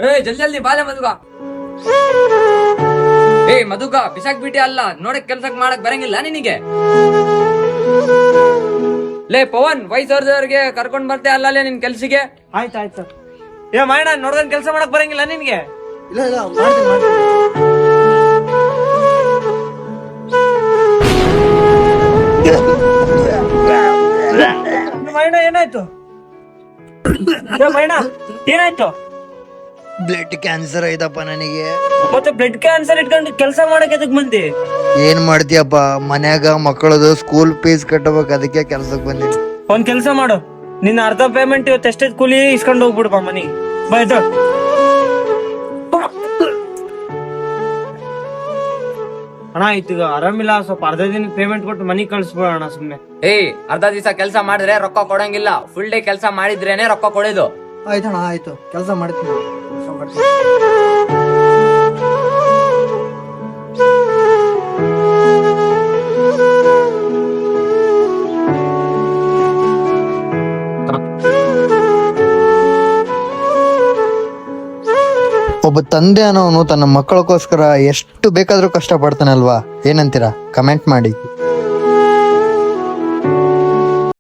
ಜಲ್ದಿ ಜಲ್ದಿ ಬಾಲೆ ಮಧುಗ. ಮಧುಗ ಬಿಸಾಕ್ ಬಿಟ್ಟಿ ಅಲ್ಲ, ನೋಡಕ್ ಕೆಲ್ಸಕ್ ಮಾಡಕ್ ಬರಂಗಿಲ್ಲ ನಿನಗೆ. ಲೇ ಪವನ್, ವಯಸ್ಸವ್ರದವ್ರಿಗೆ ಕರ್ಕೊಂಡ್ ಬರ್ತೆ ಅಲ್ಲೇ ನಿನ್ ಕೆಲ್ಸಿಗೆ. ಆಯ್ತಾಯ್ತು. ಮಾಯಣ್ಣ ನೋಡ್ದಂಗ್ ಕೆಲ್ಸ ಮಾಡಕ್ ಬರಂಗಿಲ್ಲ ನಿನ್ಗೆ? ಇಲ್ಲ ಇಲ್ಲ ಮಾಡ್ತೀನಿ. ಮಾಯಣ್ಣ ಏನಾಯ್ತು? ಮಾಯಣ್ಣ ಏನಾಯ್ತು? ಬ್ಲಡ್ ಕ್ಯಾನ್ಸರ್ ಐತಪ್ಪ ನನಗೆ. ಮತ್ತೆ ಬ್ಲಡ್ ಕ್ಯಾನ್ಸರ್ ಇಟ್ಕೊಂಡು ಕೆಲಸ ಮಾಡಕ್ ಎದಕ್ ಬಂದಿ? ಏನ್ ಮಾಡ್ತೀಯಪ್ಪ, ಮನ್ಯಾಗ ಮಕ್ಕಳದು ಸ್ಕೂಲ್ ಫೀಸ್ ಕಟ್ಟಬೇಕು, ಅದಕ್ಕೆ ಕೆಲ್ಸಕ್ ಬಂದಿನಿ. ಒಂದ್ ಕೆಲ್ಸ ಮಾಡು, ನಿನ್ನ ಅರ್ಧ ಪೇಮೆಂಟ್ ಇವತ್ತು ಎಷ್ಟೈತ್ ಕೂಲಿ ಇಸ್ಕೊಂಡು ಹೋಗ್ಬಿಡ್ಪ ಮನಿ. ಬಾಯ್ತು ಅಣ್ಣ, ಈಗ ಆರಾಮಿಲ್ಲ, ಸ್ವಲ್ಪ ಅರ್ಧ ದಿನ ಪೇಮೆಂಟ್ ಕೊಟ್ಟು ಮನಿ ಕಳ್ಸ್ಬಿಡೋಣ ಸುಮ್ನೆ. ಅರ್ಧ ದಿವಸ ಕೆಲ್ಸ ಮಾಡಿದ್ರೆ ರೊಕ್ಕ ಕೊಡಂಗಿಲ್ಲ, ಫುಲ್ ಡೇ ಕೆಲ್ಸ ಮಾಡಿದ್ರೇನೆ ರೊಕ್ಕ ಕೊಡೋದು. ಆಯ್ತಣ್ಣ, ಆಯ್ತು, ಕೆಲಸ ಮಾಡ್ತೀನಿ. ಒಬ್ಬ ತಂದೆ ಅನ್ನೋನು ತನ್ನ ಮಕ್ಕಳಕ್ಕೋಸ್ಕರ ಎಷ್ಟು ಬೇಕಾದ್ರೂ ಕಷ್ಟ ಪಡ್ತಾನಲ್ವಾ? ಏನಂತೀರಾ? ಕಮೆಂಟ್ ಮಾಡಿ.